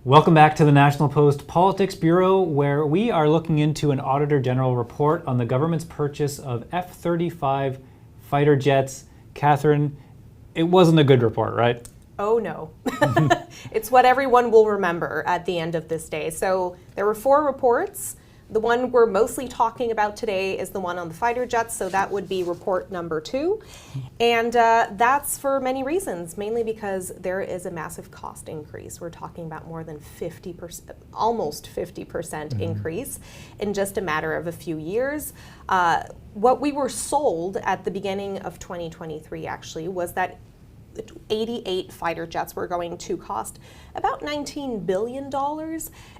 Welcome back to the National Post Politics Bureau, where we are looking into an Auditor General report on the government's purchase of F-35 fighter jets. Catherine, it wasn't a good report, right? Oh no. It's what everyone will remember at the end of this day. So there were 4 reports. The one we're mostly talking about today is the one on the fighter jets, so that would be report number 2. And that's for many reasons, mainly because there is a massive cost increase. We're talking about more than 50%, almost 50% increase in just a matter of a few years. What we were sold at the beginning of 2023 actually was that 88 fighter jets were going to cost about $19 billion.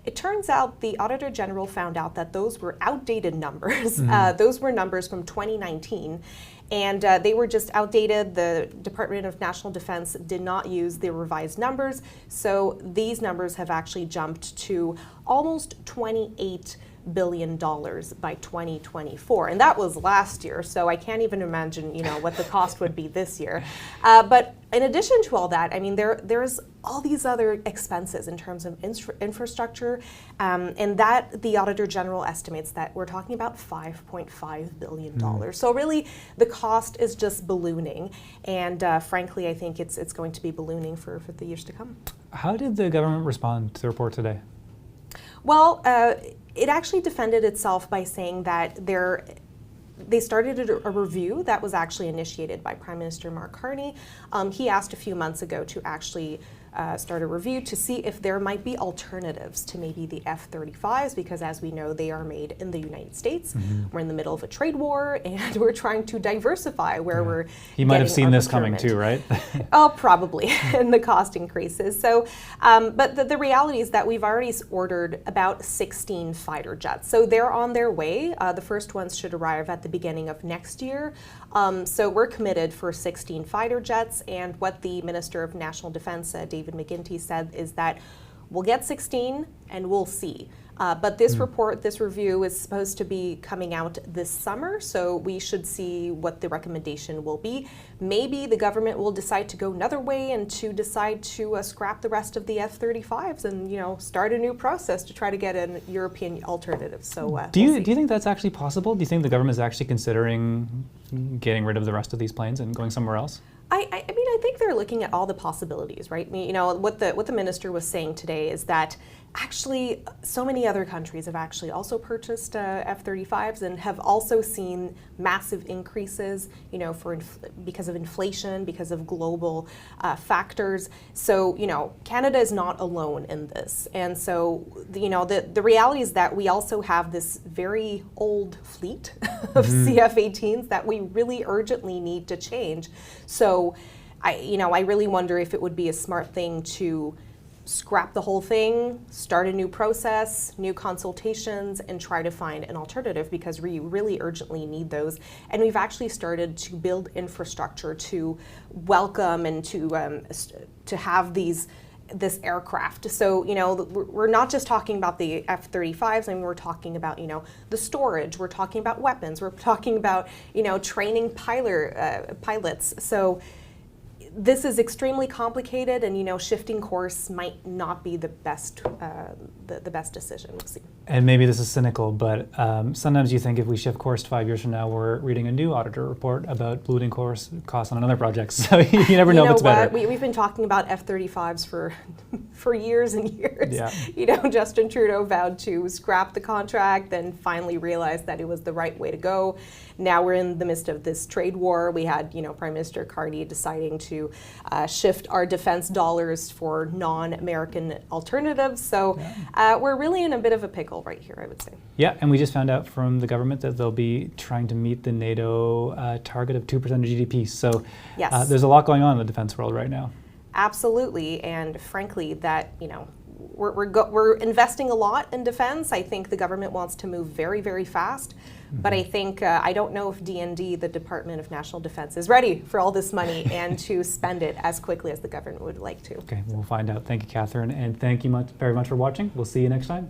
It turns out the Auditor General found out that those were outdated numbers. Those were numbers from 2019, and they were just outdated. The Department of National Defense did not use the revised numbers, so these numbers have actually jumped to almost $28 billion by 2024, and that was last year, so I can't even imagine what the cost would be this year. But in addition to all that, I mean, there's all these other expenses in terms of infrastructure, and that the Auditor General estimates that we're talking about $5.5 billion. So really, the cost is just ballooning, and frankly, I think it's going to be ballooning for the years to come. How did the government respond to the report today? Well, it actually defended itself by saying that they started a review that was actually initiated by Prime Minister Mark Carney. He asked a few months ago to actually start a review to see if there might be alternatives to maybe the F-35s, because as we know, they are made in the United States. We're in the middle of a trade war, and we're trying to diversify where we're He might have seen this coming too, right? Oh, probably, and the cost increases. So, but the reality is that we've already ordered about 16 fighter jets. So they're on their way. The first ones should arrive at the beginning of next year. So we're committed for 16 fighter jets, and what the Minister of National Defense, David McGuinty, said is that we'll get 16 and we'll see. But this report, this review is supposed to be coming out this summer, so we should see what the recommendation will be. Maybe the government will decide to go another way and to decide to scrap the rest of the F-35s and start a new process to try to get a European alternative. So do you think that's actually possible? Do you think the government is actually considering getting rid of the rest of these planes and going somewhere else? I mean, I think they're looking at all the possibilities, right? What the minister was saying today is that actually so many other countries have actually also purchased F-35s and have also seen massive increases, because of inflation, because of global factors. So, Canada is not alone in this. And so, the reality is that we also have this very old fleet of CF-18s that we really urgently need to change. So, I really wonder if it would be a smart thing to scrap the whole thing, start a new process, new consultations, and try to find an alternative, because we really urgently need those. And we've actually started to build infrastructure to welcome and to have this aircraft. So, we're not just talking about the F-35s. I mean, we're talking about, the storage. We're talking about weapons. We're talking about, training pilots. So this is extremely complicated, and shifting course might not be the best decision. We'll see. And maybe this is cynical, but sometimes you think if we shift course 5 years from now, we're reading a new auditor report about ballooning costs on another project. So you never know if it's better. We've been talking about F-35s for years and years. Yeah. Justin Trudeau vowed to scrap the contract, then finally realized that it was the right way to go. Now we're in the midst of this trade war. We had, Prime Minister Carney deciding to shift our defense dollars for non-American alternatives. So we're really in a bit of a pickle right here, I would say. Yeah, and we just found out from the government that they'll be trying to meet the NATO target of 2% of GDP. So yes. There's a lot going on in the defense world right now. Absolutely, and frankly, that we're investing a lot in defense. I think the government wants to move very, very fast, but I think I don't know if DND, the Department of National Defense, is ready for all this money and to spend it as quickly as the government would like to. Okay, we'll find out. Thank you, Catherine, and thank you very much for watching. We'll see you next time.